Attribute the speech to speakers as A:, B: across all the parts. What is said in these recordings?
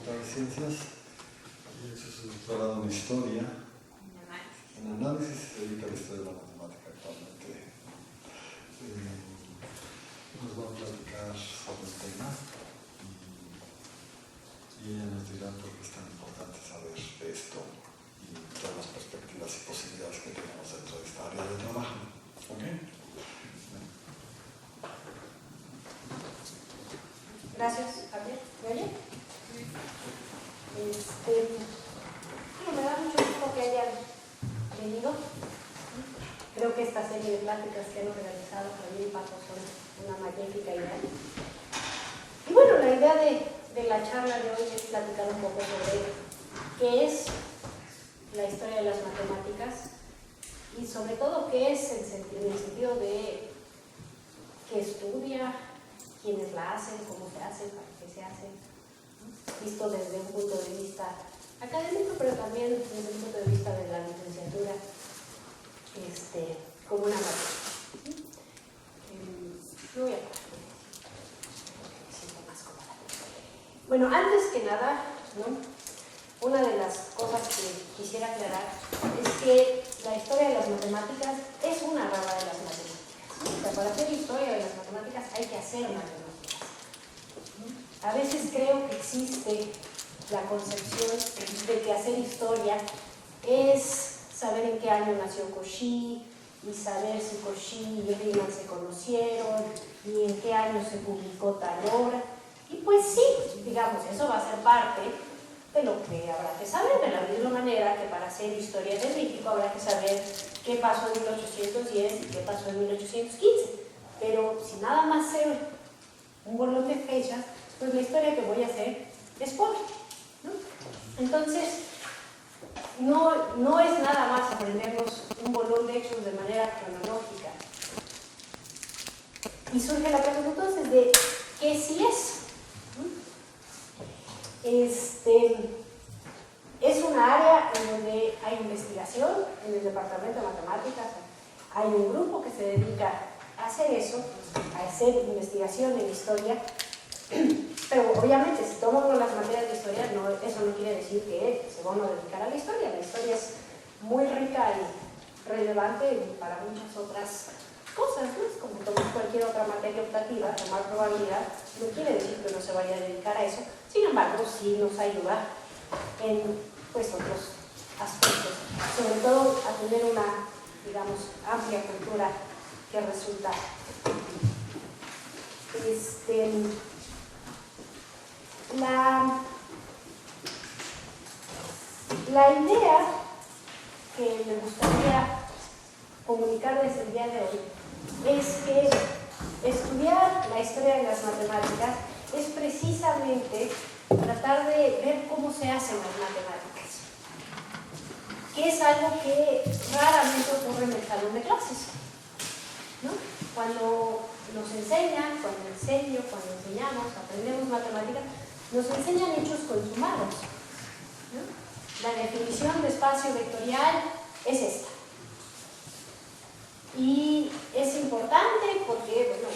A: Facultad de Ciencias, y ha hecho su doctorado en Historia. En análisis se dedica a la historia de la matemática actualmente. Nos va a platicar sobre el tema y ella nos dirá por qué es tan importante saber esto y todas las perspectivas y posibilidades que tenemos dentro de esta área de trabajo. ¿Okay?
B: Gracias, Javier. ¿Me oye? Bueno, me da mucho gusto que hayan venido. Creo que esta serie de pláticas que hemos realizado para mí y Paco son una magnífica idea. Y bueno, la idea de la charla de hoy es platicar un poco sobre qué es la historia de las matemáticas y sobre todo qué es en el sentido de qué estudia, quiénes la hacen, cómo se hacen, para qué se hacen, visto desde un punto de vista académico, pero también desde un punto de vista de la licenciatura como una materia. No voy a parar, me siento más cómoda. Bueno, antes que nada, ¿no? Una de las cosas que quisiera aclarar es que la historia de las matemáticas es una rama de las matemáticas. O sea, para hacer historia de las matemáticas hay que hacer matemáticas. A veces creo que existe la concepción de que hacer historia es saber en qué año nació Cauchy y saber si Cauchy y Riemann se conocieron y en qué año se publicó tal obra. Y pues sí, digamos, eso va a ser parte de lo que habrá que saber, de la misma manera que para hacer historia de México habrá que saber qué pasó en 1810 y qué pasó en 1815. Pero si nada más sé un bolón de fechas, pues la historia que voy a hacer es pobre, ¿no? Entonces, no es nada más aprendernos un bolón de hechos de manera cronológica. Y surge la pregunta entonces de ¿qué sí es? Es una área en donde hay investigación, en el departamento de matemáticas hay un grupo que se dedica a hacer eso, a hacer investigación en historia, pero obviamente si tomamos las materias de historia, eso no quiere decir que se van a dedicar a la historia es muy rica y relevante para muchas otras cosas, ¿no? Es como tomar cualquier otra materia optativa, tomar probabilidad, no quiere decir que uno se vaya a dedicar a eso, sin embargo sí nos ayuda en pues otros aspectos, sobre todo a tener una, digamos, amplia cultura que resulta la idea que me gustaría comunicar desde el día de hoy es que estudiar la historia de las matemáticas es precisamente tratar de ver cómo se hacen las matemáticas, que es algo que raramente ocurre en el salón de clases, ¿no? Cuando nos enseñan, cuando enseñamos, aprendemos matemáticas, nos enseñan hechos consumados, ¿no? La definición de espacio vectorial es esta. Y es importante porque, bueno,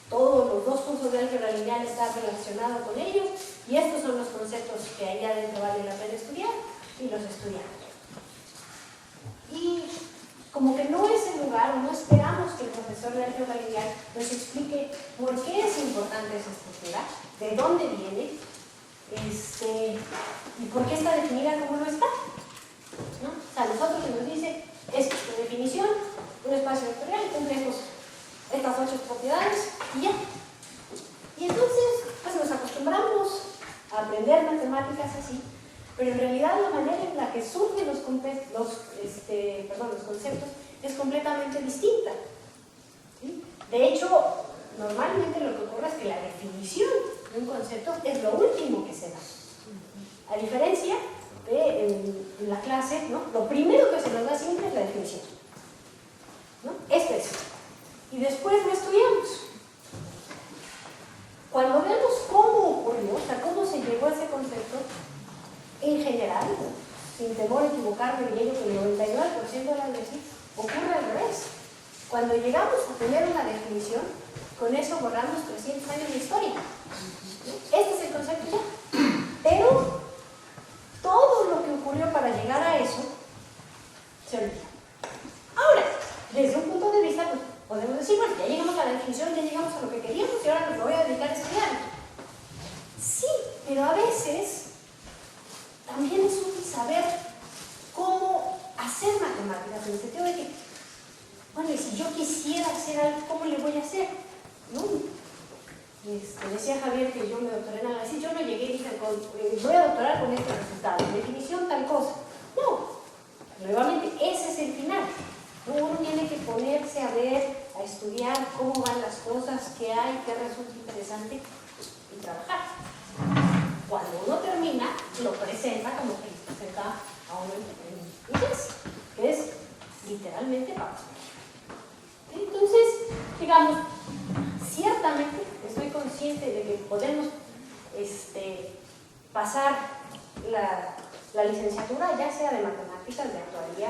B: todos los dos cursos de álgebra lineal están relacionados con ellos y estos son los conceptos que ahí adentro vale la pena estudiar y los estudiamos. Y como que no es el lugar, o no esperamos que el profesor de álgebra lineal nos explique por qué es importante esa estructura, de dónde viene, y por qué está definida como no está, ¿no? O sea, nosotros se nos dice, es la definición, un espacio vectorial cumple estas 8 propiedades y ya. Y entonces, pues nos acostumbramos a aprender matemáticas así, pero en realidad la manera en la que surgen los conceptos es completamente distinta, ¿sí? De hecho, normalmente lo que ocurre es que la definición de un concepto es lo último que se da. A diferencia de en la clase, ¿no? Lo primero que se nos da siempre es la definición, ¿no? Esto es. Y después lo estudiamos. Cuando vemos cómo ocurrió, o sea, cómo se llegó a ese concepto, en general, sin temor a equivocarme, diría yo que el 99% de las veces ocurre al revés. Cuando llegamos a tener una definición, con eso borramos 300 años de historia. Este es el concepto ya. Pero veces también es útil saber cómo hacer matemáticas, en el sentido de que, bueno, y si yo quisiera hacer algo, ¿cómo le voy a hacer? ¿No? Decía Javier que yo me doctoré en algo así, yo no llegué y dije, voy a doctorar con este resultado, definición tal cosa. No, nuevamente, ese es el final. Uno tiene que ponerse a ver, a estudiar cómo van las cosas, qué hay, qué resulta interesante y trabajar. Cuando uno termina, lo presenta como que lo presenta a uno en inglés, que es literalmente papas. Entonces, digamos, ciertamente estoy consciente de que podemos pasar la licenciatura, ya sea de matemáticas, de actuaría,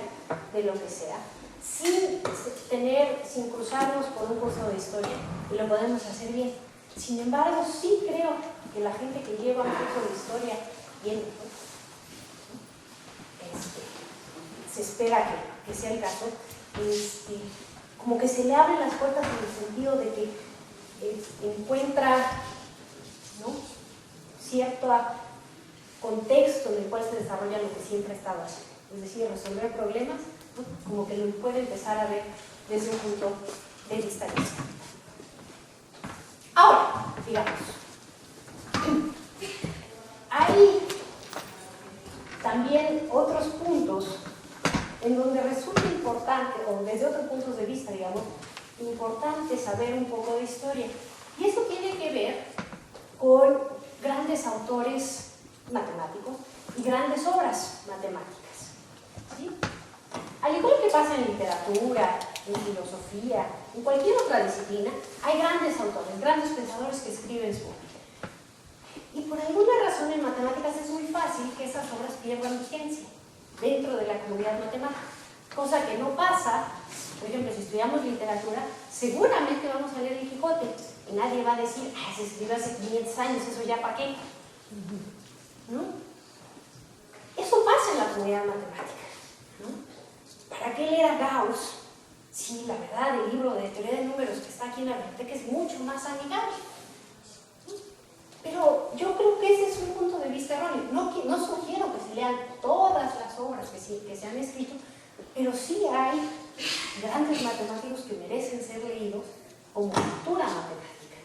B: de lo que sea, sin cruzarnos por un curso de historia, y lo podemos hacer bien. Sin embargo, sí creo que la gente que lleva un curso de historia bien, se espera que sea el caso, como que se le abren las puertas en el sentido de que encuentra, ¿no?, cierto contexto en el cual se desarrolla lo que siempre ha estado haciendo, es decir, resolver problemas, ¿no?, como que lo puede empezar a ver desde un punto de vista distinto. Ahora, digamos, hay también otros puntos en donde resulta importante, o desde otros puntos de vista, digamos, importante saber un poco de historia. Y eso tiene que ver con grandes autores matemáticos y grandes obras matemáticas, ¿sí? Al igual que pasa en literatura, en filosofía, en cualquier otra disciplina, hay grandes autores, grandes pensadores que escriben su obra. Y por alguna razón en matemáticas es muy fácil que esas obras pierdan vigencia dentro de la comunidad matemática, cosa que no pasa. Por ejemplo, si estudiamos literatura, seguramente vamos a leer el Quijote y nadie va a decir, se escribió hace 500 años, eso ya para qué, ¿no? Eso pasa en la comunidad matemática, ¿no? ¿Para qué leer a Gauss? Sí, la verdad, el libro de teoría de números que está aquí en la biblioteca es mucho más amigable. Pero yo creo que ese es un punto de vista erróneo. No sugiero que se lean todas las obras que se han escrito, pero sí hay grandes matemáticos que merecen ser leídos como cultura matemática,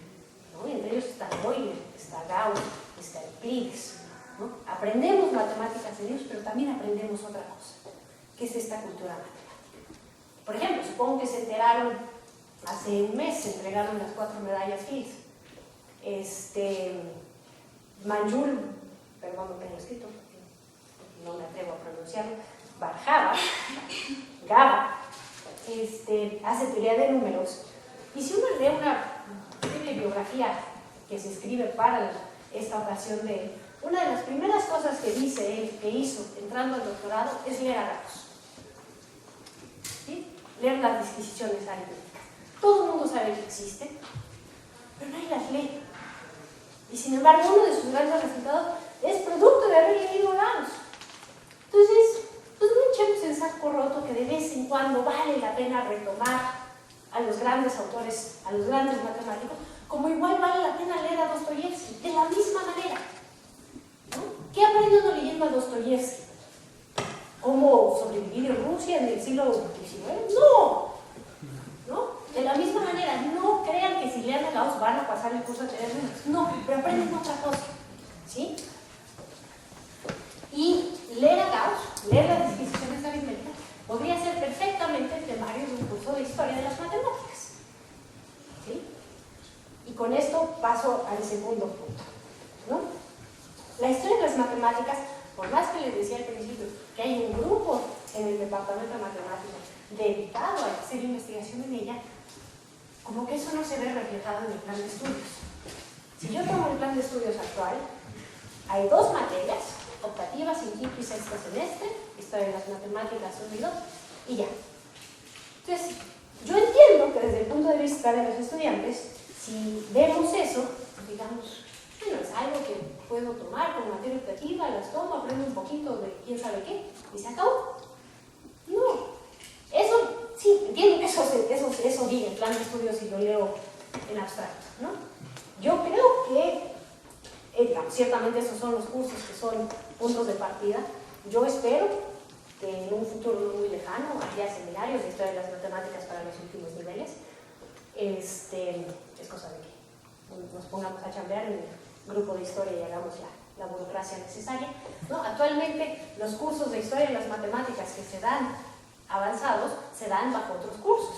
B: ¿no? Entre ellos está Euler, está Gauss, está Euclides, ¿no? Aprendemos matemáticas de ellos, pero también aprendemos otra cosa, que es esta cultura matemática. Por ejemplo, supongo que se enteraron, hace un mes se entregaron las 4 medallas Fields. Manjul, perdón, no tengo escrito, no me atrevo a pronunciarlo, Gaba, hace teoría de números. Y si uno lee una bibliografía que se escribe para esta ocasión de él, una de las primeras cosas que dice él que hizo entrando al doctorado es leer a Gauss, ¿sí? Leer las disquisiciones aritméticas. Todo el mundo sabe que existen, pero nadie las lee. Y sin embargo, uno de sus grandes resultados es producto de haber leído a Gauss. Entonces, pues no echemos en saco roto que de vez en cuando vale la pena retomar a los grandes autores, a los grandes matemáticos, como igual vale la pena leer a Dostoyevsky, de la misma manera, ¿no? ¿Qué aprende uno leyendo a Dostoyevsky? ¿Cómo sobrevivir en Rusia en el siglo XIX? ¡No! De la misma manera, no crean que si lean a Gauss van a pasar el curso de teoría de números. No, pero aprenden otra cosa, ¿sí? Y leer a Gauss, leer las disquisiciones aritméticas, podría ser perfectamente el temario de un curso de historia de las matemáticas, ¿sí? Y con esto paso al segundo punto, ¿no? La historia de las matemáticas, por más que les decía al principio que hay un grupo en el departamento de matemáticas dedicado a hacer investigación en ella, como que eso no se ve reflejado en el plan de estudios. Si yo tomo el plan de estudios actual, hay 2 materias optativas en quinto y sexto semestre, historia de las matemáticas 1 y 2, y ya. Entonces, yo entiendo que desde el punto de vista de los estudiantes, si vemos eso, digamos, bueno, es algo que puedo tomar como materia optativa, las tomo, aprendo un poquito de quién sabe qué, y se acabó. No. Eso, sí, entiendo que eso viene el plan de estudios y lo leo en abstracto, ¿no? Yo creo que, digamos, ciertamente esos son los cursos que son puntos de partida. Yo espero que en un futuro no muy lejano haya seminarios de historia de las matemáticas para los últimos niveles. Es cosa de que nos pongamos a chambear en el grupo de historia y hagamos la burocracia necesaria, ¿no? Actualmente los cursos de historia de las matemáticas que se dan avanzados se dan bajo otros cursos,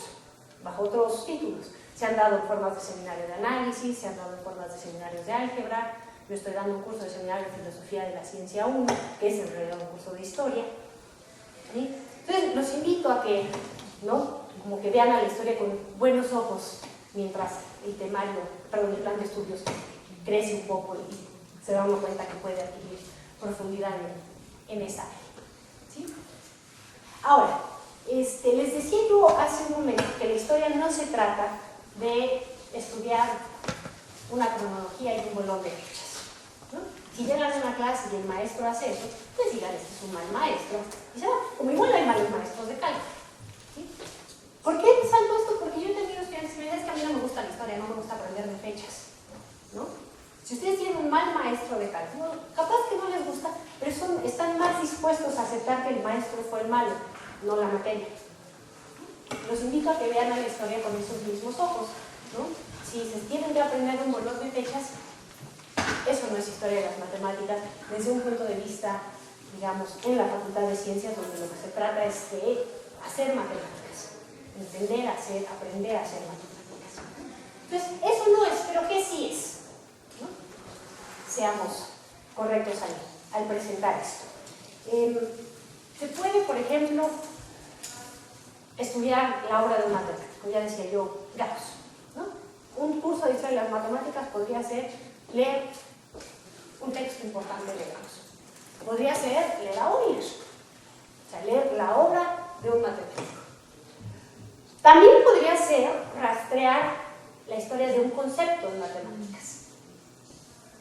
B: bajo otros títulos. Se han dado en formas de seminario de análisis, se han dado en formas de seminarios de álgebra. Yo estoy dando un curso de seminario de filosofía de la ciencia 1, que es en realidad un curso de historia. ¿Sí? Entonces los invito a que, ¿no?, como que vean a la historia con buenos ojos mientras el temario, perdón, el plan de estudios crece un poco y se da uno cuenta que puede adquirir profundidad en esa área. ¿Sí? Ahora, les decía yo hace un momento que la historia no se trata de estudiar una cronología y un bolón de fechas, ¿no? Si llegan a una clase y el maestro hace eso, pues digan, este es un mal maestro, y se va. Como igual hay malos maestros de cálculo. ¿Sí? ¿Por qué salto esto? Porque yo he tenido estudiantes que me dicen que a mí no me gusta la historia, no me gusta aprender de fechas, ¿no? Si ustedes tienen un mal maestro de cálculo, capaz que no les gusta, pero están más dispuestos a aceptar que el maestro fue el malo, no la materia. Los invito a que vean a la historia con esos mismos ojos, ¿no? Si se tienen que aprender un bolón de fechas, eso no es historia de las matemáticas desde un punto de vista, digamos, en la Facultad de Ciencias, donde lo que se trata es de hacer matemáticas, entender, hacer, aprender a hacer matemáticas. Entonces, eso no es, pero ¿qué sí es? ¿No? Seamos correctos al presentar esto. Se puede, por ejemplo, estudiar la obra de un matemático, ya decía yo, Gauss, ¿no? Un curso de historia de las matemáticas podría ser leer un texto importante de Gauss. Podría ser leer a Euler, o sea, leer la obra de un matemático. También podría ser rastrear la historia de un concepto en matemáticas.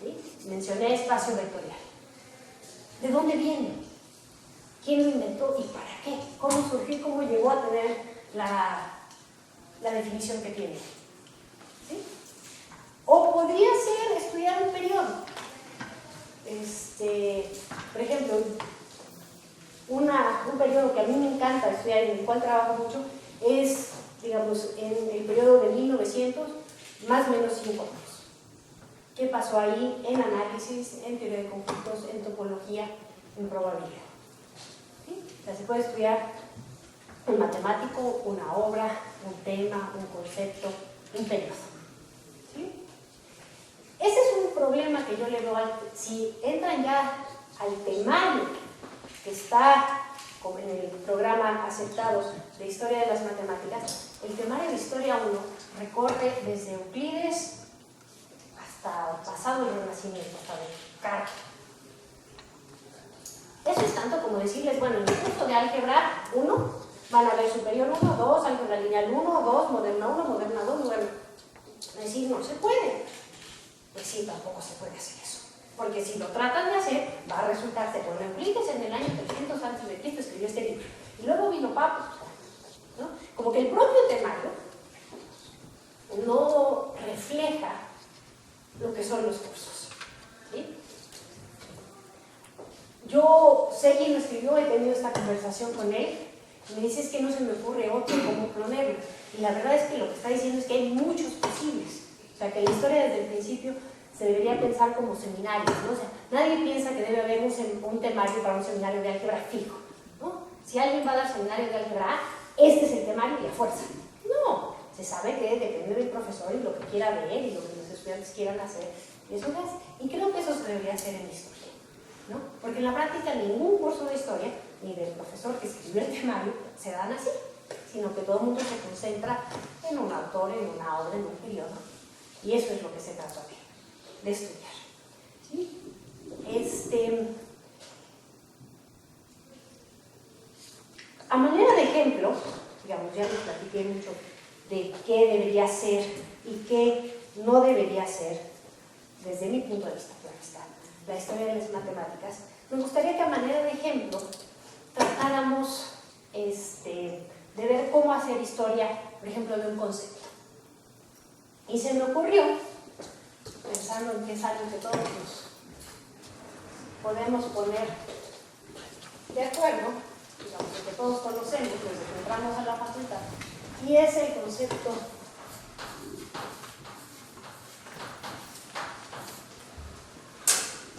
B: ¿Sí? Mencioné espacio vectorial. ¿De dónde viene? ¿Quién lo inventó y para qué? ¿Cómo surgió? ¿Cómo llegó a tener la definición que tiene? ¿Sí? O podría ser estudiar un periodo. Por ejemplo, un periodo que a mí me encanta estudiar y en el cual trabajo mucho es, digamos, en el periodo de 1900, más o menos 5 años. ¿Qué pasó ahí en análisis, en teoría de conjuntos, en topología, en probabilidad? ¿Sí? O sea, se puede estudiar un matemático, una obra, un tema, un concepto, un periodo. ¿Sí? Ese es un problema que yo le veo si entran ya al temario que está como en el programa aceptados de Historia de las Matemáticas. El temario de Historia 1 recorre desde Euclides hasta pasado el Renacimiento, hasta Descartes. Eso es tanto como decirles, bueno, en el curso de álgebra 1 van a ver superior 1, 2, álgebra lineal 1, 2, moderna 1, moderna 2, moderna. Decir, no se puede. Pues sí, tampoco se puede hacer eso. Porque si lo tratan de hacer, va a resultarse, bueno, Euclides en el año 300 a.C. escribió este libro. Y luego vino Papa, ¿no? Como que el propio temario no refleja lo que son los cursos. ¿Sí? Yo sé quién lo escribió, he tenido esta conversación con él, y me dice es que no se me ocurre otro cómo ponerlo. Y la verdad es que lo que está diciendo es que hay muchos posibles. O sea, que la historia desde el principio se debería pensar como seminarios, ¿no? O sea, nadie piensa que debe haber un temario para un seminario de álgebra fijo, ¿no? Si alguien va a dar seminario de álgebra A, este es el temario y a fuerza. No, se sabe que depende del profesor y lo que quiera ver y lo que los estudiantes quieran hacer. Y eso es. Y creo que eso se debería hacer en la historia, ¿no? Porque en la práctica ningún curso de historia, ni del profesor que escribió el temario, se dan así, sino que todo el mundo se concentra en un autor, en una obra, en un periodo. Y eso es lo que se trata de estudiar. ¿Sí? A manera de ejemplo, digamos, ya les platiqué mucho de qué debería ser y qué no debería ser, desde mi punto de vista, claro está, la historia de las matemáticas. Me gustaría que a manera de ejemplo tratáramos de ver cómo hacer historia, por ejemplo, de un concepto. Y se me ocurrió, pensando en que es algo que todos podemos poner de acuerdo, digamos, que todos conocemos desde que entramos a la facultad, y es el concepto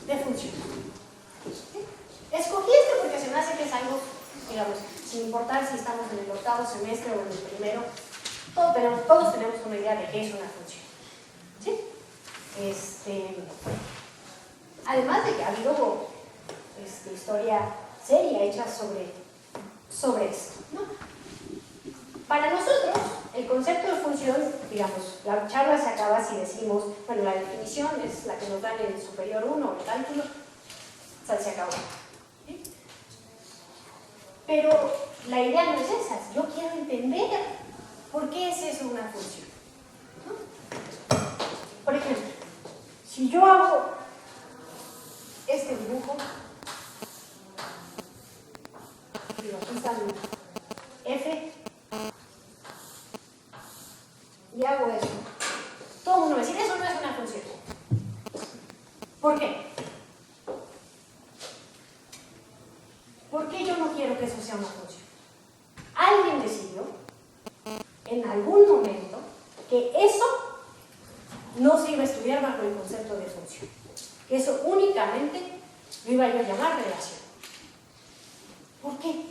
B: de función. Escogí este porque se me hace que es algo, digamos, sin importar si estamos en el octavo semestre o en el primero, todos tenemos una idea de qué es una función. ¿Sí? Además de que ha habido historia seria hecha sobre esto, ¿no? Para nosotros, el concepto de función, digamos, la charla se acaba si decimos, bueno, la definición es la que nos dan en el superior 1 o el cálculo, o sea, se acabó. ¿Sí? Pero la idea no es esa, yo quiero entender por qué es eso una función, ¿no? Por ejemplo, si yo hago este dibujo, digo, aquí está mi F, y hago eso, todo el mundo va a decir, eso no es una función. ¿Por qué? ¿Por qué yo no quiero que eso sea una función? Alguien decidió, en algún momento, que eso no se iba a estudiar bajo el concepto de función. Que eso únicamente lo iba yo a llamar relación. ¿Por qué?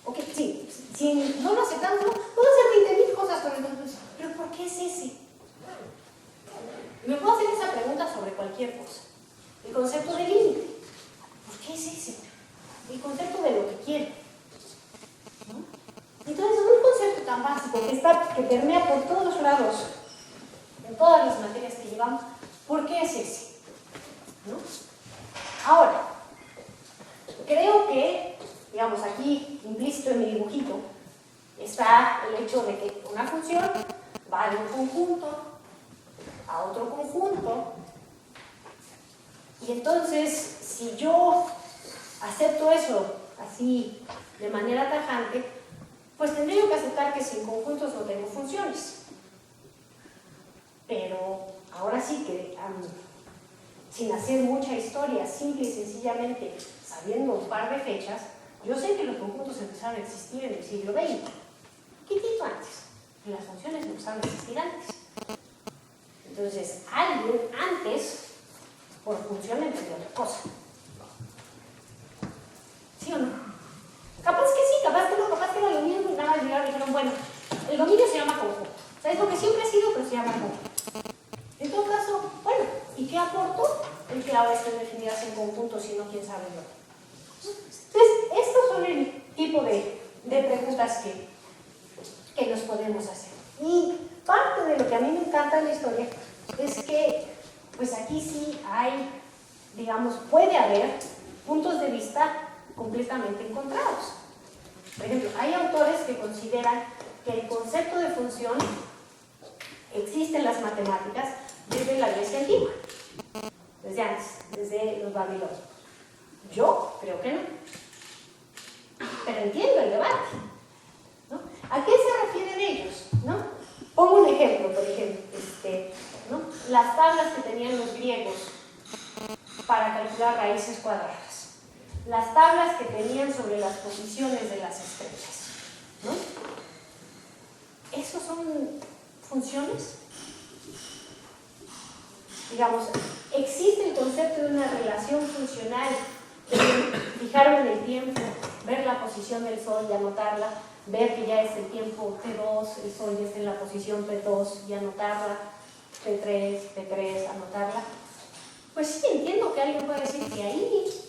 B: Ok, sí, si no lo aceptamos, puedo hacer 20.000 cosas con el concepto, pero ¿por qué es ese? Me puedo hacer esa pregunta sobre cualquier cosa. El concepto de límite. ¿Por qué es ese? El concepto de lo que quiero. ¿No? Entonces, un concepto tan básico que permea por todos lados, en todas las materias que llevamos, ¿por qué es ese? ¿No? Ahora, creo que, digamos, aquí implícito en mi dibujito, está el hecho de que una función va de un conjunto a otro conjunto, y entonces, si yo acepto eso así de manera tajante, pues tendría que aceptar que sin conjuntos no tengo funciones. Pero ahora sí que, sin hacer mucha historia, simple y sencillamente sabiendo un par de fechas, yo sé que los conjuntos empezaron a existir en el siglo XX. Poquitito antes. Y las funciones empezaron a existir antes. Entonces, alguien antes, por función, entendió otra cosa. ¿Sí o no? Capaz que sí, capaz que no, capaz que era lo mismo y nada más llegaron y dijeron, bueno, el dominio se llama conjunto. O sea, es lo que siempre ha sido, pero se llama conjunto. En todo caso, bueno, ¿y qué aportó el que ahora estén definidas en conjunto, si no, quién sabe lo? Entonces, estos son el tipo de preguntas que nos podemos hacer. Y parte de lo que a mí me encanta en la historia es que, pues aquí sí hay, digamos, puede haber puntos de vista completamente encontrados. Por ejemplo, hay autores que consideran que el concepto de función existe en las matemáticas desde la Grecia antigua, desde antes, desde los babilonios. Yo creo que no, pero entiendo el debate, ¿no? ¿A qué se refieren ellos? ¿No? Pongo un ejemplo, por ejemplo, ¿no? Las tablas que tenían los griegos para calcular raíces cuadradas, las tablas que tenían sobre las posiciones de las estrellas, ¿no? ¿Esos son funciones? Digamos, existe el concepto de una relación funcional, de fijar en el tiempo, ver la posición del Sol y anotarla, ver que ya es el tiempo T2, el Sol ya está en la posición P2 y anotarla, P3, P3, anotarla. Pues sí, entiendo que alguien puede decir que ahí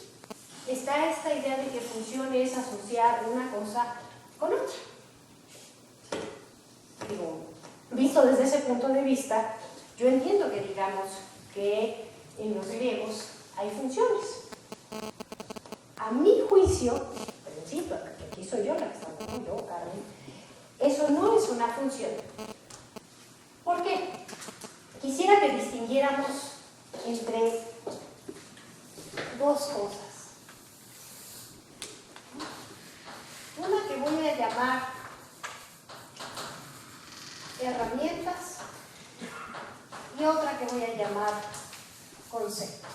B: está esta idea de que función es asociar una cosa con otra. Digo, visto desde ese punto de vista, yo entiendo que digamos que en los griegos hay funciones. A mi juicio, pero sí, porque aquí soy yo la que está hablando, yo, Carmen, eso no es una función. ¿Por qué? Quisiera que distinguiéramos entre dos cosas. Una que voy a llamar herramientas y otra que voy a llamar conceptos.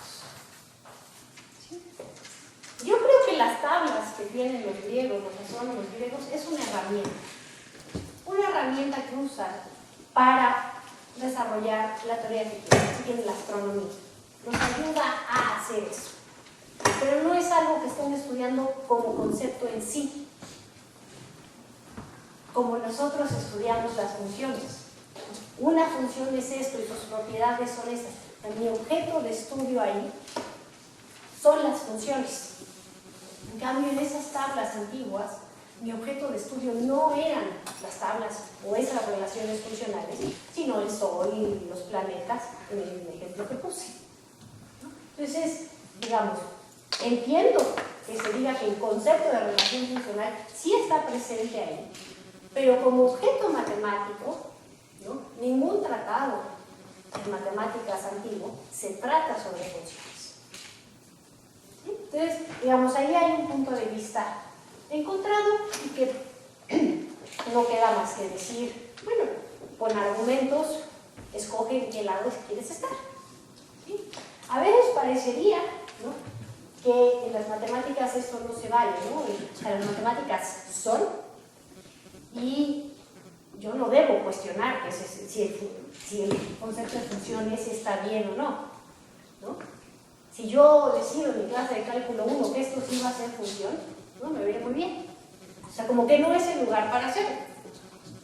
B: ¿Sí? Yo creo que las tablas que tienen los griegos, los astrónomos griegos, es una herramienta que usan para desarrollar la teoría que tiene la astronomía. Nos ayuda a hacer eso. Pero no es algo que estén estudiando como concepto en sí, como nosotros estudiamos las funciones. Una función es esto y sus propiedades son estas. Mi objeto de estudio ahí son las funciones. En cambio, en esas tablas antiguas, mi objeto de estudio no eran las tablas o esas relaciones funcionales, sino el Sol y los planetas, en el ejemplo que puse. Entonces, digamos, entiendo que se diga que el concepto de relación funcional sí está presente ahí, pero como objeto matemático, ¿no? Ningún tratado de matemáticas antiguo se trata sobre funciones. ¿Sí? Entonces, digamos, ahí hay un punto de vista encontrado y que no queda más que decir, bueno, con argumentos, escoge en qué lado quieres estar. ¿Sí? A veces parecería, ¿no?, que en las matemáticas esto no se vale, ¿no? O sea, las matemáticas son, y yo no debo cuestionar que si el concepto de funciones está bien o no, ¿no? Si yo decido en mi clase de cálculo 1 que esto sí va a ser función, ¿no?, me veré muy bien. O sea, como que no es el lugar para hacerlo,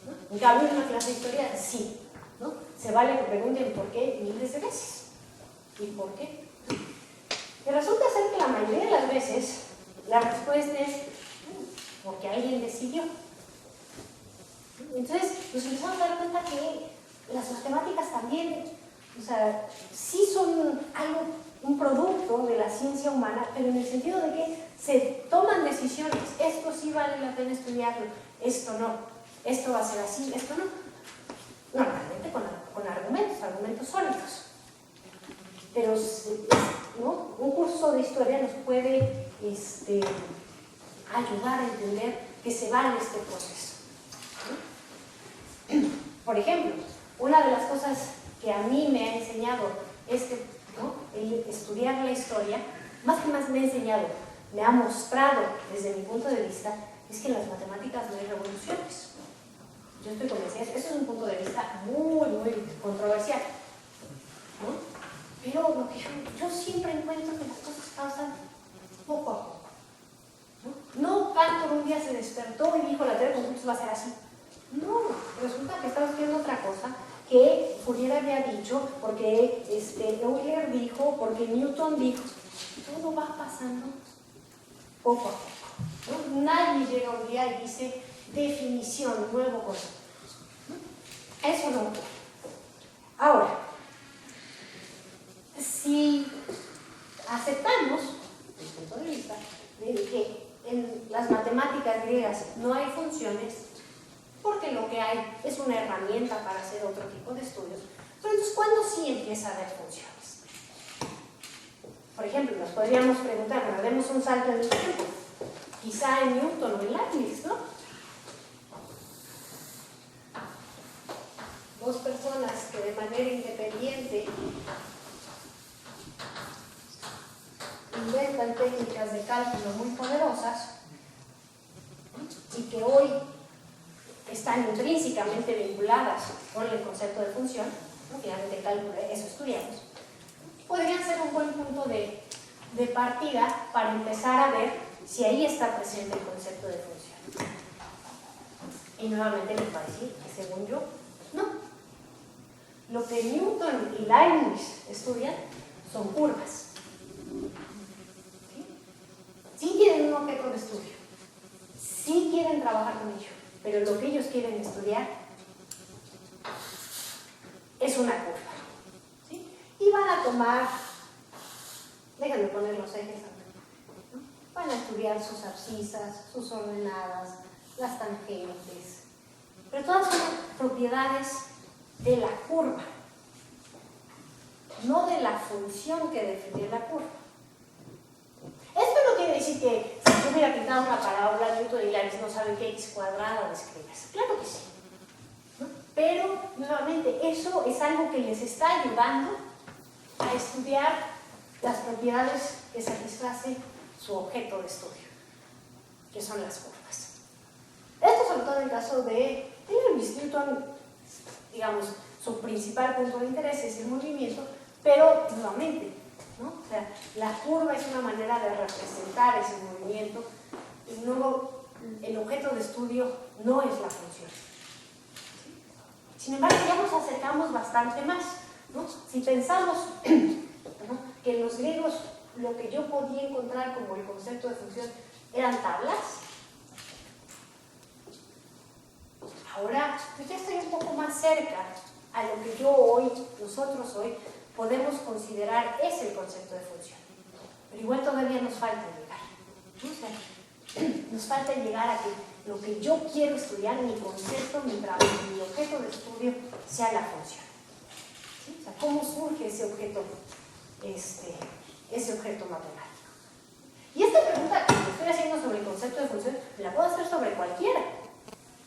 B: ¿no? En cambio, en una clase de historia, sí, ¿no? Se vale que pregunten por qué miles de veces. ¿Y por qué? Y resulta ser que la mayoría de las veces la respuesta es porque alguien decidió. Entonces nos empezamos a dar cuenta que las matemáticas también, o sea, sí son algo, un producto de la ciencia humana, pero en el sentido de que se toman decisiones. Esto sí vale la pena estudiarlo, esto no, esto va a ser así, esto no. Normalmente con argumentos sólidos. Pero ¿no?, un curso de historia nos puede ayudar a entender que se vale este proceso. ¿Sí? Por ejemplo, una de las cosas que a mí me ha enseñado ¿no?, el estudiar la historia, más que más me ha enseñado, me ha mostrado desde mi punto de vista, es que en las matemáticas no hay revoluciones. Yo estoy convencida, eso es un punto de vista muy, muy controversial, ¿no? Pero lo que yo siempre encuentro que las cosas pasan poco a poco. No Cantor un día se despertó y dijo la teoría de conjuntos va a ser así. No, resulta que estamos viendo otra cosa que Fourier había dicho, porque Euler dijo, porque Newton dijo. Todo va pasando poco a poco, ¿no? Nadie llega un día y dice definición, nuevo concepto. Eso no ocurre. Ahora, si aceptamos, desde el punto de vista, de que en las matemáticas griegas no hay funciones, porque lo que hay es una herramienta para hacer otro tipo de estudios, entonces, ¿cuándo sí empieza a haber funciones? Por ejemplo, nos podríamos preguntar, bueno, demos un salto en el tiempo, quizá en Newton o en Leibniz, ¿no? Dos personas que de manera independiente inventan técnicas de cálculo muy poderosas y que hoy están intrínsecamente vinculadas con el concepto de función, ¿no? Finalmente el cálculo, eso estudiamos, podrían ser un buen punto de partida para empezar a ver si ahí está presente el concepto de función. Y nuevamente les va a decir que según yo, no. Lo que Newton y Leibniz estudian son curvas. Sí tienen un objeto de estudio, sí quieren trabajar con ello, pero lo que ellos quieren estudiar es una curva. ¿Sí? Y van a tomar, déjenme poner los ejes acá, ¿no? Van a estudiar sus abscisas, sus ordenadas, las tangentes, pero todas son propiedades de la curva, no de la función que define la curva. Esto no quiere decir que si yo hubiera quitado una parábola, Newton y Leibniz no saben qué x cuadrada describes. Claro que sí, ¿no? Pero, nuevamente, eso es algo que les está ayudando a estudiar las propiedades que satisface su objeto de estudio, que son las curvas. Esto sobre todo en el caso de Lewis. Newton, digamos, su principal punto de interés es el movimiento, pero nuevamente, ¿no? O sea, la curva es una manera de representar ese movimiento y luego el objeto de estudio no es la función. Sin embargo, ya nos acercamos bastante más, ¿no? Si pensamos, ¿no?, que en los griegos lo que yo podía encontrar como el concepto de función eran tablas, ahora pues ya estoy un poco más cerca a lo que nosotros hoy podemos considerar es el concepto de función. Pero igual todavía nos falta llegar, ¿no? O sea, nos falta llegar a que lo que yo quiero estudiar, mi concepto, mi objeto de estudio, sea la función. ¿Sí? O sea, ¿cómo surge ese objeto matemático? Y esta pregunta que estoy haciendo sobre el concepto de función, la puedo hacer sobre cualquiera,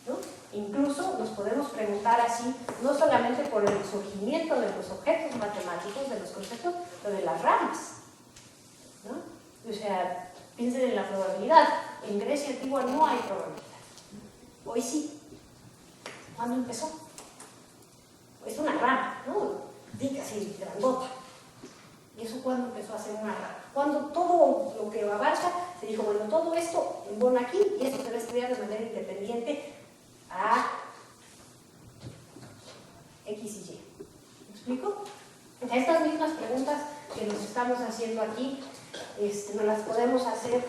B: ¿no? Incluso nos podemos preguntar así, no solamente por el surgimiento de los objetos matemáticos, de los conceptos, pero de las ramas, ¿no? O sea, piensen en la probabilidad. En Grecia antigua no hay probabilidad. Hoy sí. ¿Cuándo empezó? Es una rama, ¿no? Dica así, grandota. ¿Y eso cuándo empezó a ser una rama? Cuando todo lo que abarca se dijo, bueno, todo esto embona aquí y esto se va a estudiar de manera independiente a X y Y. ¿Me explico? Estas mismas preguntas que nos estamos haciendo aquí, nos las podemos hacer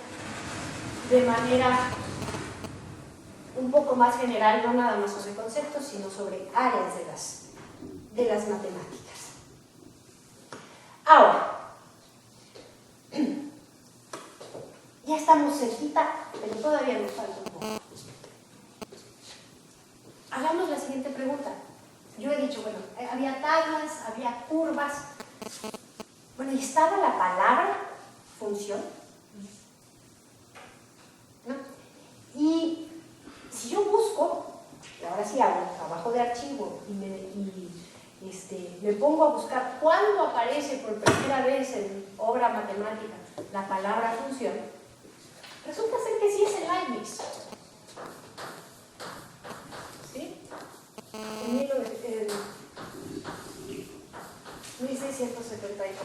B: de manera un poco más general, no nada más sobre conceptos, sino sobre áreas de las matemáticas. Ahora, ya estamos cerquita, pero todavía nos falta un poco. Hagamos la siguiente pregunta. Yo he dicho, bueno, había tablas, había curvas. Bueno, ¿y estaba la palabra función? ¿No? Y si yo busco, y ahora sí hago trabajo de archivo y me pongo a buscar cuándo aparece por primera vez en obra matemática la palabra función, resulta ser que sí es en Leibniz. ¿Sí? En 1673.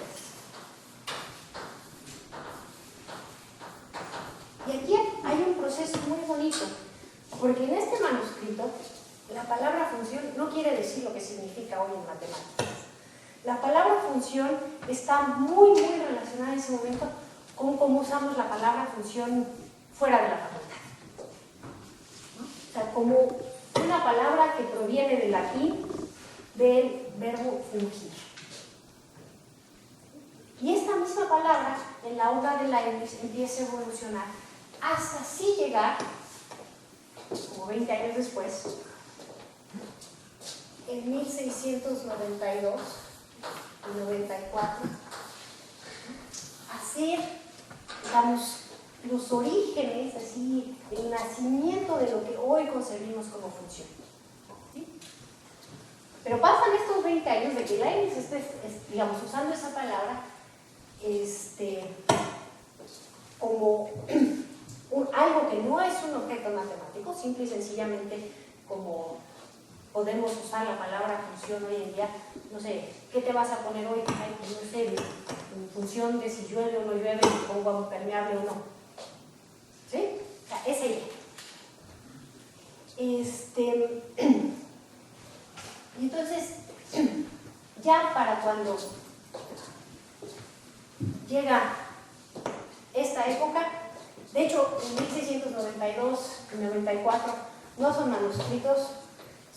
B: Y aquí hay un proceso muy bonito, porque en este manuscrito la palabra función no quiere decir lo que significa hoy en matemáticas. La palabra función está muy, muy relacionada en ese momento con cómo usamos la palabra función fuera de la facultad, ¿no? O sea, como una palabra que proviene del latín del verbo fungir. Y esta misma palabra en la obra de Leibniz empieza a evolucionar hasta así llegar, como 20 años después, en 1692 y 94, a ser, digamos, los orígenes, así, el nacimiento de lo que hoy concebimos como función. ¿Sí? Pero pasan estos 20 años de que Leibniz esté, digamos, usando esa palabra como algo que no es un objeto matemático, simple y sencillamente como podemos usar la palabra función hoy en día. No sé, ¿qué te vas a poner hoy? Ay, pues no sé, en función de si llueve o no llueve, si pongo agua permeable o no. ¿Sí? O sea, esa idea. Y entonces, ya para cuando llega esta época, de hecho, en 1692 y 94 no son manuscritos,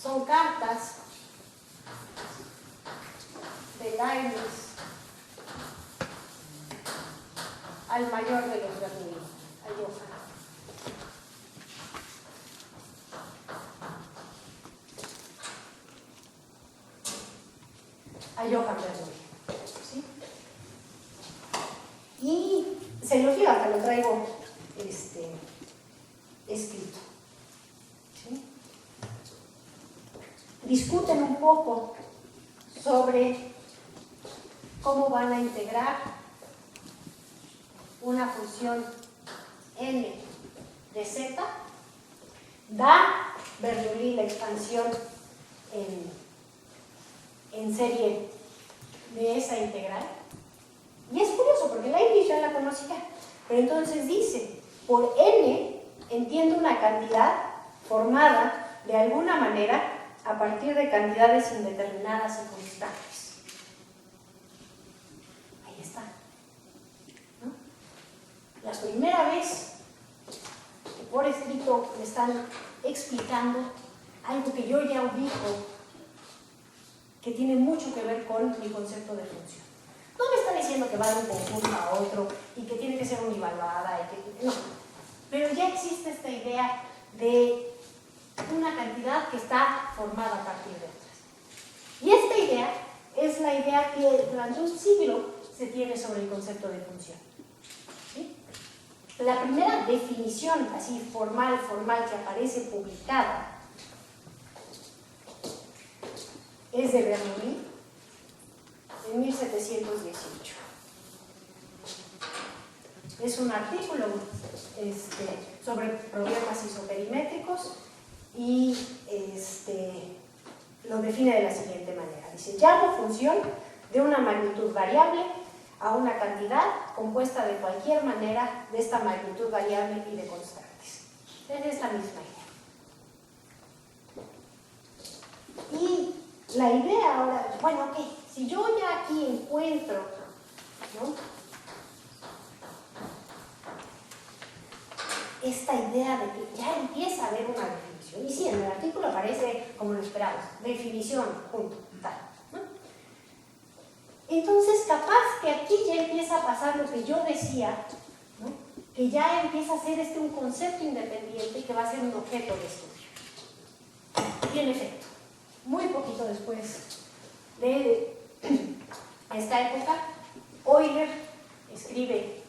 B: son cartas de Leibniz al mayor de los Bernoulli, a Johann. A Johann Bernoulli, ¿sí? Y se los digo, hasta lo traigo escrito, ¿sí? Discuten un poco sobre cómo van a integrar una función n de z, da Bernoulli la expansión en serie de esa integral. Y es curioso porque Leibniz ya la conocía, pero entonces dice, por n entiendo una cantidad formada de alguna manera a partir de cantidades indeterminadas y constantes. Ahí está, ¿no? La primera vez que por escrito me están explicando algo que yo ya ubico, que tiene mucho que ver con mi concepto de función. No me está diciendo que va de un conjunto a otro y que tiene que ser univaluada, no. Pero ya existe esta idea de una cantidad que está formada a partir de otras. Y esta idea es la idea que durante un siglo se tiene sobre el concepto de función. ¿Sí? La primera definición así formal que aparece publicada es de Bernoulli en 1718. Es un artículo sobre problemas isoperimétricos y lo define de la siguiente manera. Dice, llamo función de una magnitud variable a una cantidad compuesta de cualquier manera de esta magnitud variable y de constantes. Es esta misma idea. Y la idea ahora, bueno, ok, si yo ya aquí encuentro, ¿no?, esta idea de que ya empieza a haber una definición, y sí, en el artículo aparece como lo esperamos, definición, punto, tal, ¿no? Entonces, capaz que aquí ya empieza a pasar lo que yo decía, ¿no?, que ya empieza a ser un concepto independiente que va a ser un objeto de estudio. Y en efecto, muy poquito después de esta época, Euler escribe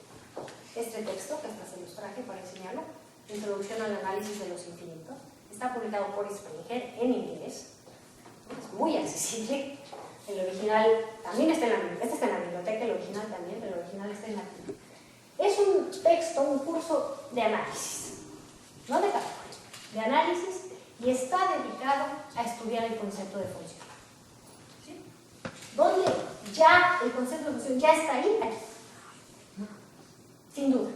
B: este texto, que hasta se los traje para enseñarlo, Introducción al análisis de los infinitos. Está publicado por Springer en inglés, es muy accesible. El original también está en la biblioteca, el original también, pero el original está en latín. Es un texto, un curso de análisis, no de cálculo, de análisis, y está dedicado a estudiar el concepto de función. ¿Sí? Donde ya el concepto de función ya está ahí, sin duda.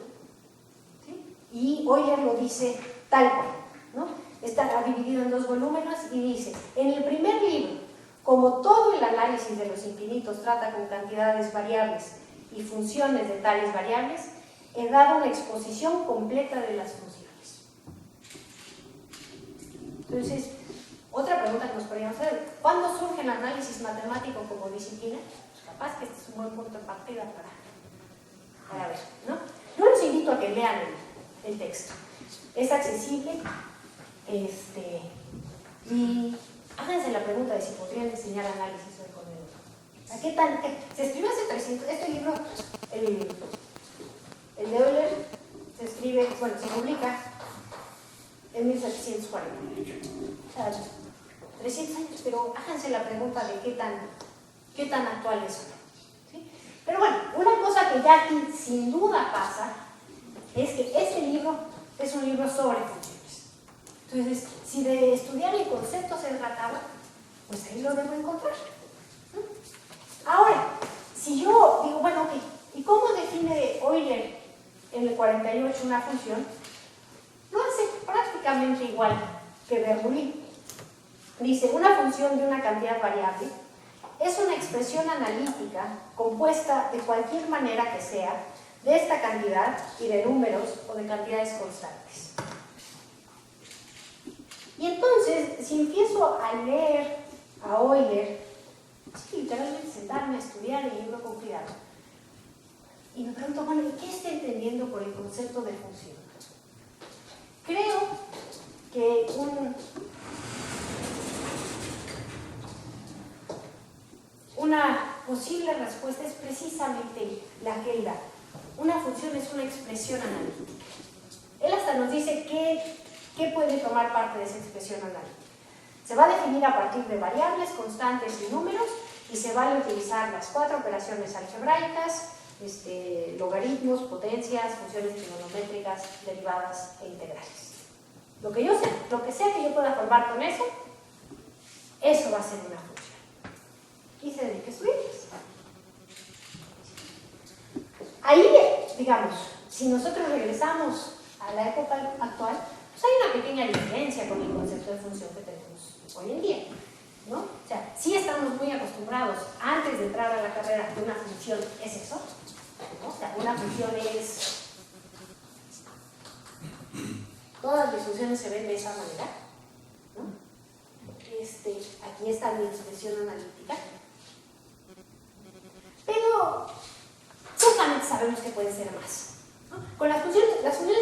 B: ¿Sí? Y Euler lo dice tal cual, ¿no? Está dividido en 2 volúmenes y dice, en el primer libro, como todo el análisis de los infinitos trata con cantidades variables y funciones de tales variables, he dado una exposición completa de las funciones. Entonces, otra pregunta que nos podríamos hacer, ¿cuándo surge el análisis matemático como disciplina? Pues capaz que este es un buen punto de partida para ver, ¿no? Yo los invito a que lean el texto. Es accesible, y háganse la pregunta de si podrían enseñar análisis hoy con él. ¿A qué tal? Se escribió hace 300, este libro, el de Euler, se escribe, bueno, se publica en 1748. O sea, 300 años, pero háganse la pregunta de qué tan actuales son. ¿Sí? Pero bueno, una cosa que ya aquí sin duda pasa es que este libro es un libro sobre funciones. Entonces, si de estudiar el concepto se trataba, pues ahí lo debo encontrar. Ahora, si yo digo, bueno, ok, ¿y cómo define Euler en el 48 una función? Lo hace prácticamente igual que Bernoulli. Dice, una función de una cantidad variable es una expresión analítica compuesta de cualquier manera que sea de esta cantidad y de números o de cantidades constantes. Y entonces, si empiezo a leer a Euler, sí, literalmente sentarme a estudiar el libro con cuidado, y me pregunto, bueno, ¿qué está entendiendo por el concepto de función? Creo que una posible respuesta es precisamente la que él da. Una función es una expresión analítica. Él hasta nos dice qué puede tomar parte de esa expresión analítica. Se va a definir a partir de variables, constantes y números, y se vale utilizar las 4 operaciones algebraicas, logaritmos, potencias, funciones trigonométricas, derivadas e integrales. Lo que yo sé, lo que sea que yo pueda formar con eso, eso va a ser una función. Y se dedica a estudiarlas. Ahí, digamos, si nosotros regresamos a la época actual, pues hay una pequeña diferencia con el concepto de función que tenemos hoy en día, ¿no? O sea, sí estamos muy acostumbrados, antes de entrar a la carrera, que una función es eso, ¿no? O sea, una función es... Todas mis funciones se ven de esa manera, ¿no? Aquí está mi expresión analítica. Pero justamente sabemos que puede ser más, ¿no? Con las funciones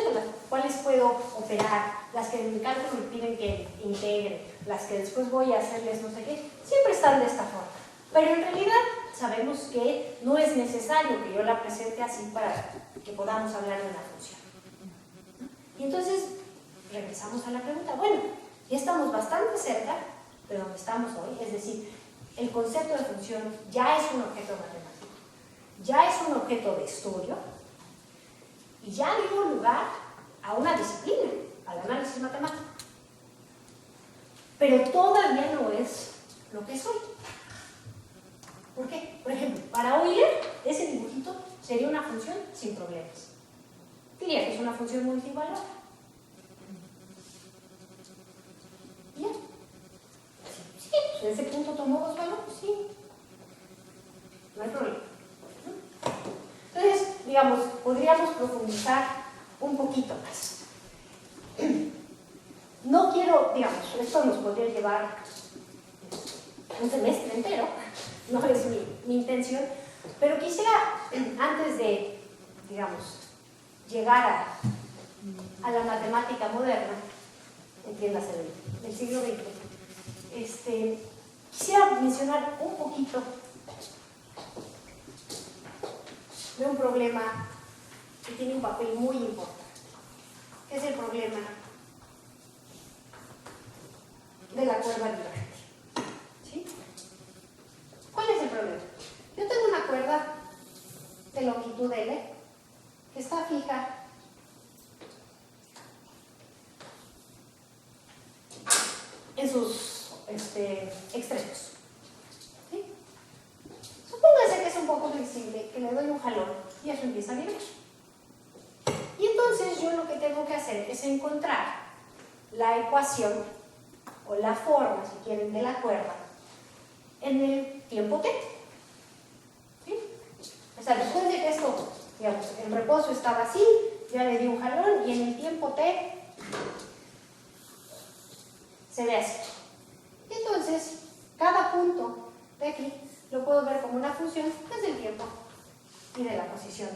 B: con las cuales puedo operar, las que en mi cálculo me piden que integre, las que después voy a hacerles no sé qué, siempre están de esta forma. Pero en realidad sabemos que no es necesario que yo la presente así para que podamos hablar de una función. Y entonces regresamos a la pregunta, bueno, ya estamos bastante cerca de donde estamos hoy, es decir, el concepto de función ya es un objeto matemático, ya es un objeto de estudio y ya dio lugar a una disciplina, al análisis matemático. Pero todavía no es lo que es hoy. ¿Por qué? Por ejemplo, para Euler, ese dibujito sería una función sin problemas. Diría que es una función multivalor. ¿Ya? Sí, pues en ese punto tomó 2 valores, sí. No hay problema. Entonces, digamos, podríamos profundizar un poquito más. No quiero, digamos, esto nos podría llevar un semestre entero, no es mi intención, pero quisiera, antes de, digamos, llegar a la matemática moderna, entiéndase del siglo XX, quisiera mencionar un poquito de un problema que tiene un papel muy importante, que es el problema de la cuerda divergente. ¿Sí? ¿Cuál es el problema? Yo tengo una cuerda de longitud L que está fija en sus extremos. ¿Sí? Supóngase que es un poco flexible, que le doy un jalón y eso empieza a vibrar. Y entonces yo lo que tengo que hacer es encontrar la ecuación o la forma, si quieren, de la cuerda en el tiempo t. ¿Sí? O sea, después de que esto, digamos, el reposo estaba así, ya le di un jalón y en el tiempo t se ve así. Y entonces, cada punto de aquí lo puedo ver como una función desde el tiempo y de la posición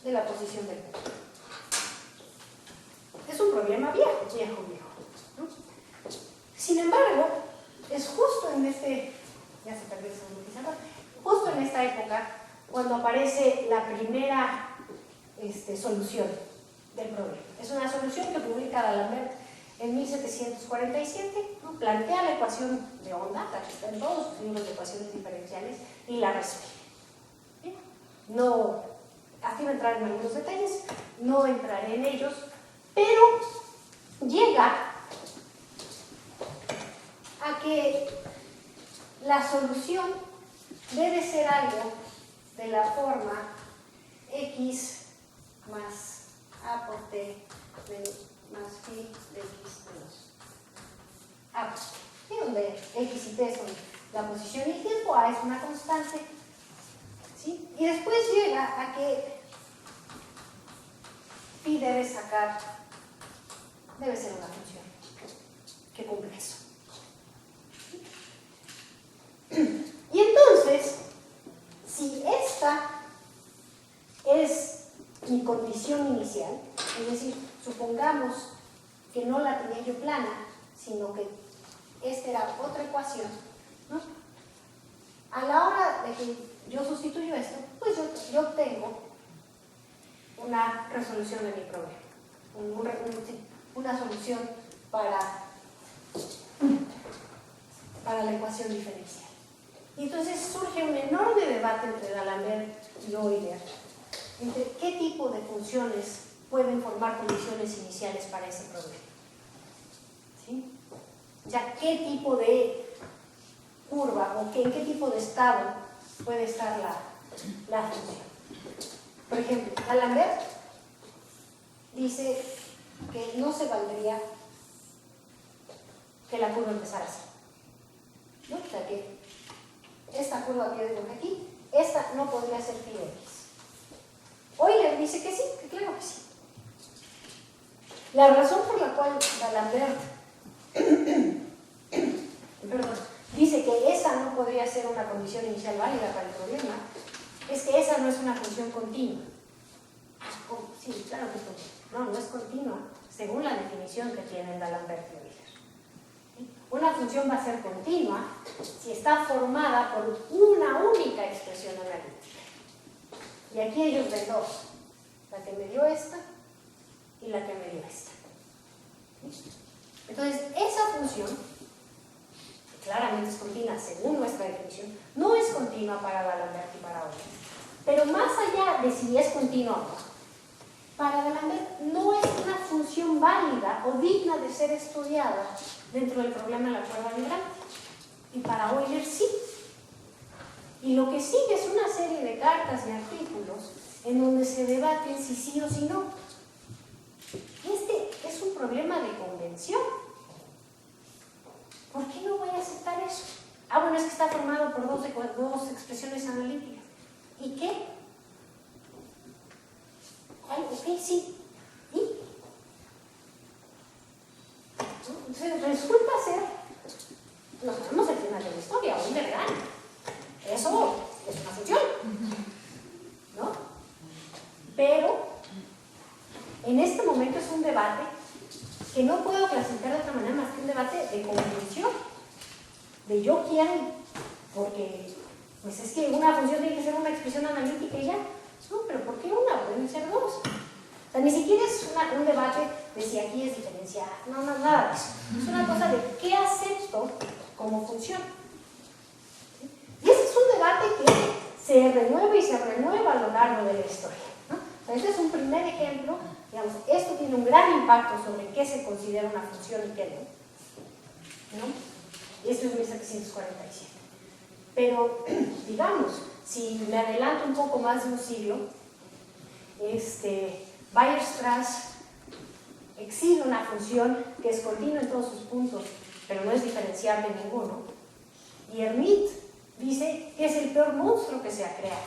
B: de la posición del punto. Es un problema viejo. ¿No? Sin embargo, es justo en ya se perdió el segundo pizarrón, justo en esta época cuando aparece la primera solución del problema. Es una solución que publica D'Alembert en 1747, ¿no? Plantea la ecuación de onda, que está en todos sus libros de ecuaciones diferenciales, y la resuelve. ¿Sí? No, aquí voy a entrar en algunos detalles, no entraré en ellos, pero llega a que la solución debe ser algo de la forma x más a por t más phi de x menos a por t, donde x y t son la posición y el tiempo, a es una constante, ¿sí? Y después llega a que phi debe ser una función que cumple eso. Y entonces, si esta es mi condición inicial, es decir, supongamos que no la tenía yo plana, sino que esta era otra ecuación, ¿no? A la hora de que yo sustituyo esto, pues yo obtengo una resolución de mi problema, una solución para para la ecuación diferencial. Y entonces surge un enorme debate entre D'Alembert y Euler entre qué tipo de funciones pueden formar condiciones iniciales para ese problema. ¿Sí? O sea, qué tipo de curva o en qué tipo de estado puede estar la función. Por ejemplo, D'Alembert dice que no se valdría que la curva empezara así, ¿no? O sea, que esta curva que yo digo aquí, esta no podría ser phi de x. Euler dice que sí, que claro que sí. La razón por la cual D'Alembert dice que esa no podría ser una condición inicial válida para el problema es que esa no es una función continua. Oh, sí, claro que no es continua según la definición que tienen D'Alembert y Euler. Una función va a ser continua si está formada por una única expresión analítica. Y aquí ellos ven dos, la que me dio esta y la que me dio esta. Entonces, esa función, que claramente es continua según nuestra definición, no es continua para D'Alembert y para Euler. Pero más allá de si es continua o no, para D'Alembert no es una función válida o digna de ser estudiada dentro del problema de la cuerda vibrante. Y para Euler sí. Y lo que sigue es una serie de cartas y artículos en donde se debaten si sí o si no. Este es un problema de convención. ¿Por qué no voy a aceptar eso? Ah, bueno, es que está formado por dos expresiones analíticas. ¿Y qué? Ay, ok, sí. ¿Y? Entonces resulta ser, nos vemos al final de la historia, Euler gana. Eso es una función, ¿no? Pero en este momento es un debate que no puedo clasificar de otra manera más que un debate de convención, de yo quiero, porque pues es que una función tiene que ser una expresión analítica y ya. No, pero ¿por qué una? Pueden ser dos. O sea, ni siquiera es un debate de si aquí es diferencial, no, nada de eso. Es una cosa de qué acepto como función. Y ese es un debate que se renueva y se renueva a lo largo de la historia, ¿no? O sea, este es un primer ejemplo, digamos, esto tiene un gran impacto sobre qué se considera una función y qué no, ¿no? Y esto es 1747. Pero, digamos, si me adelanto un poco más de un siglo, Weierstrass exige una función que es continua en todos sus puntos, pero no es diferenciable en ninguno. Y Hermite dice que es el peor monstruo que se ha creado.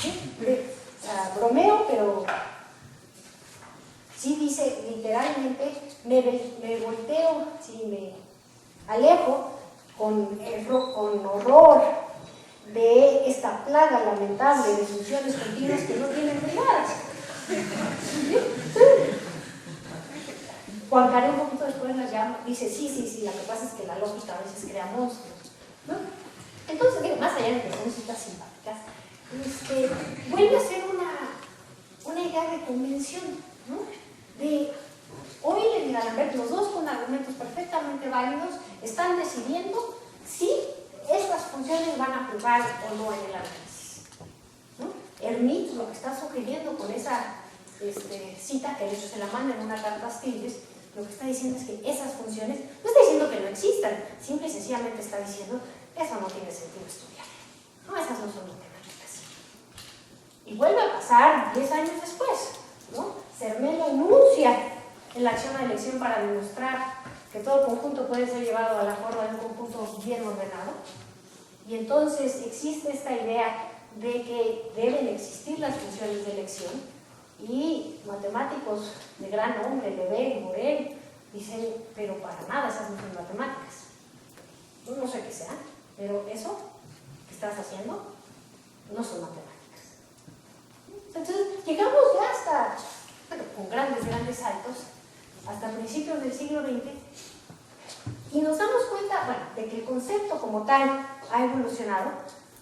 B: ¿Sí? O sea, bromeo, pero sí dice literalmente, me volteo, sí, me alejo con horror de esta plaga lamentable de funciones continuas que no tienen derivadas. ¿Sí? Juan Caré un poquito después las llama, dice sí, lo que pasa es que la lógica a veces crea monstruos, ¿no? Entonces, mira, más allá de que son citas simpáticas, vuelve a ser una idea de convención, ¿no? De Euler y D'Alembert, los dos con argumentos perfectamente válidos, están decidiendo si estas funciones van a jugar o no en el análisis, ¿no? Hermite lo que está sugiriendo con esa cita, que de hecho se la manda en una carta a Stiglitz, lo que está diciendo es que esas funciones, no está diciendo que no existan, simple y sencillamente está diciendo eso no tiene sentido estudiar. No, esas no son matemáticas. Y vuelve a pasar 10 años después, ¿no? Zermelo enuncia en la acción de elección para demostrar que todo conjunto puede ser llevado a la forma de un conjunto bien ordenado. Y entonces existe esta idea de que deben existir las funciones de elección, y matemáticos de gran nombre, Lebesgue, Borel, dicen, pero para nada esas no son matemáticas. Yo no sé qué sea, pero eso que estás haciendo no son matemáticas. Entonces llegamos ya hasta, bueno, con grandes saltos, hasta principios del siglo XX, y nos damos cuenta, bueno, de que el concepto como tal ha evolucionado,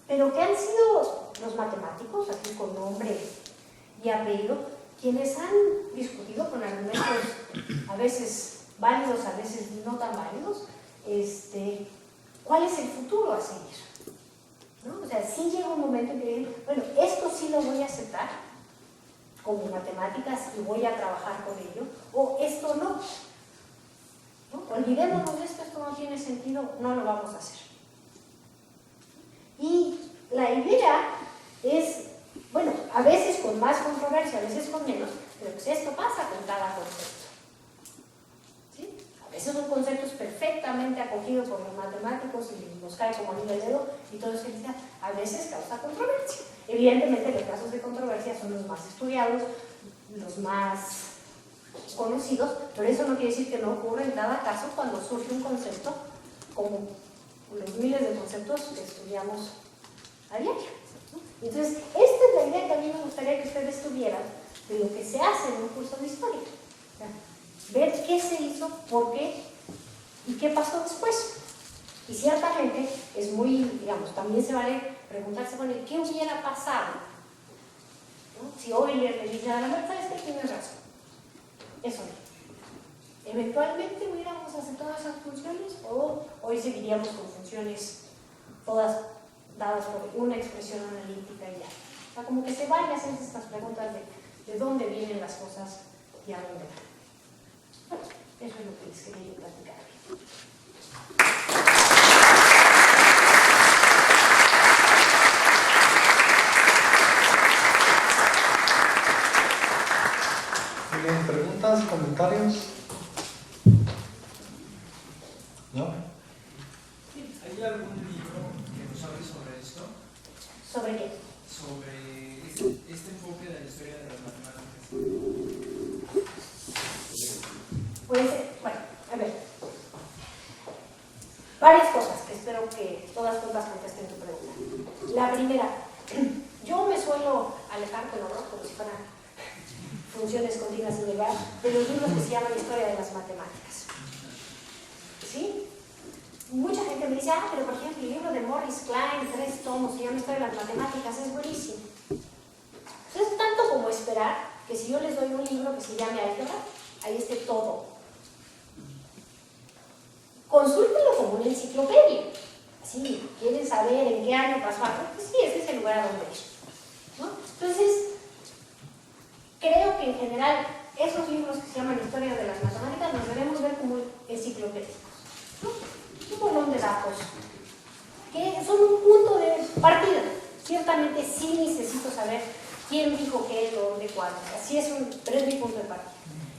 B: pero que han sido los matemáticos, aquí con nombre y apellido, quienes han discutido con argumentos a veces válidos, a veces no tan válidos, ¿cuál es el futuro a seguir? ¿No? O sea, sí llega un momento en que digo, bueno, esto sí lo voy a aceptar como matemáticas y voy a trabajar con ello, o esto no. ¿No? Olvidémonos de esto, esto no tiene sentido, no lo vamos a hacer. Y la idea es, bueno, a veces con más controversia, a veces con menos, pero pues esto pasa con cada concepto. ¿Sí? A veces un concepto es perfectamente acogido por los matemáticos y nos cae como anillo al dedo y todo es felicidad. A veces causa controversia. Evidentemente los casos de controversia son los más estudiados, los más conocidos, pero eso no quiere decir que no ocurra en cada caso cuando surge un concepto como los miles de conceptos que estudiamos a diario. ¿No? Entonces, esta es la idea que a mí me gustaría que ustedes tuvieran de lo que se hace en un curso de historia. O sea, ver qué se hizo, por qué y qué pasó después. Y ciertamente es muy, digamos, también se vale preguntarse, bueno, ¿qué hubiera pasado? ¿No? Si hoy le dijera, la verdad es que tienes razón. Eso no. Eventualmente hubiéramos aceptado esas funciones o hoy seguiríamos con funciones todas dadas por una expresión analítica y ya. O sea, como que se vale hacer estas preguntas de dónde vienen las cosas y a dónde van. Bueno, eso es lo que les quería yo platicar.
A: Muy bien, ¿preguntas, comentarios? ¿No?
C: ¿Hay algún libro que nos hable sobre esto?
B: ¿Sobre qué?
C: Sobre este enfoque de la historia de las matemáticas.
B: Pues, bueno, a ver. Varias cosas que espero que todas juntas contesten tu pregunta. La primera, yo me suelo alejar con horror, como si fueran funciones continuas en lugar de los libros que se llaman Historia de las Matemáticas. ¿Sí? Mucha gente me dice, pero por ejemplo el libro de Morris Klein, 3 tomos, se llama Historia de las Matemáticas, es buenísimo. Entonces es tanto como esperar que si yo les doy un libro que se llame Álgebra, ahí esté todo. Consúltenlo como una enciclopedia. Así, ¿quieren saber en qué año pasó algo? Pues sí, ese es el lugar a donde ir, ¿no? Entonces, creo que en general esos libros que se llaman Historia de las Matemáticas los debemos ver como enciclopédicos, ¿no? Un montón de datos que son un punto de partida. Ciertamente sí necesito saber quién dijo qué, dónde, cuándo. Así es, pero es mi punto de partida.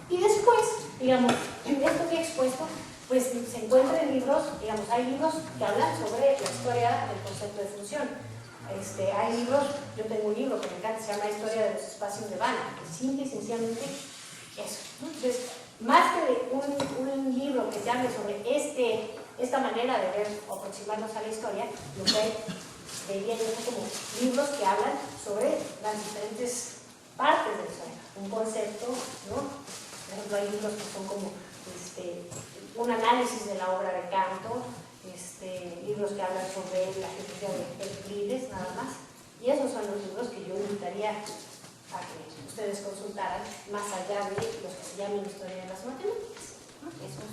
B: Y después, digamos, esto que he expuesto, pues se encuentra en libros, digamos, hay libros que hablan sobre la historia del concepto de función. Hay libros, yo tengo un libro que me encanta, se llama Historia de los espacios de Banach, que es simple y sencillamente eso, ¿no? Entonces, más que de un libro que se hable sobre esta manera de ver o aproximarnos a la historia, lo que diría yo son como libros que hablan sobre las diferentes partes de la historia, un concepto, ¿no? Por ejemplo, hay libros que son como un análisis de la obra de Cantor, libros que hablan sobre la geometría de Euclides, nada más. Y esos son los libros que yo invitaría a que ustedes consultaran, más allá de los que se llaman Historia de las Matemáticas, ¿no? Esos.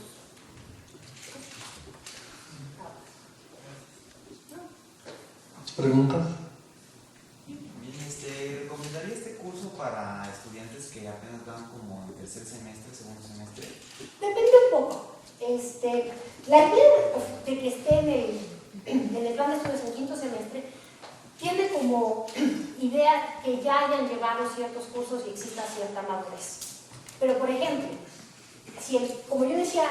A: ¿Preguntas?
D: Bien, ¿recomendaría este curso para estudiantes que apenas van como en tercer semestre, segundo semestre?
B: Depende un poco. La idea de que esté en el plan de estudios en quinto semestre tiene como idea que ya hayan llevado ciertos cursos y exista cierta madurez. Pero, por ejemplo, como yo decía,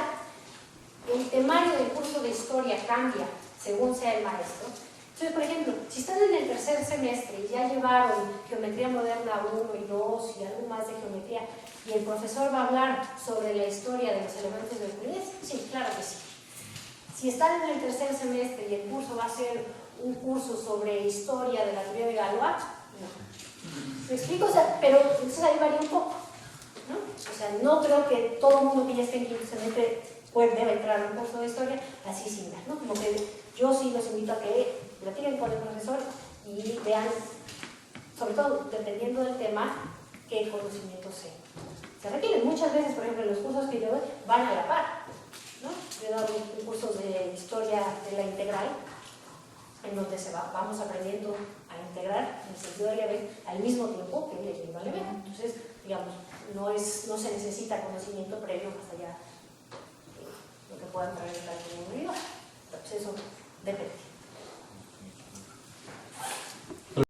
B: el temario del curso de historia cambia según sea el maestro. Entonces, por ejemplo, si están en el tercer semestre y ya llevaron geometría moderna 1 y 2 y algo más de geometría, y el profesor va a hablar sobre la historia de los elementos de Euclides, sí, claro que sí. Si están en el tercer semestre y el curso va a ser un curso sobre historia de la teoría de Galois, no. ¿Me explico? O sea, pero entonces ahí varía un poco, ¿no? O sea, no creo que todo el mundo que ya esté en quinto semestre deba entrar a un curso de historia así sin dar, ¿no? Como que yo sí los invito a que platiquen con el profesor y vean, sobre todo dependiendo del tema, qué conocimientos se requieren. Muchas veces, por ejemplo, los cursos que yo doy van a la par, ¿no? yo he dado cursos de historia de la integral, en donde vamos aprendiendo a integrar en el sentido del EB al mismo tiempo que le lleva al EB. Entonces, digamos, no se necesita conocimiento previo más allá de lo que puedan traer en la comunidad. Entonces, eso depende.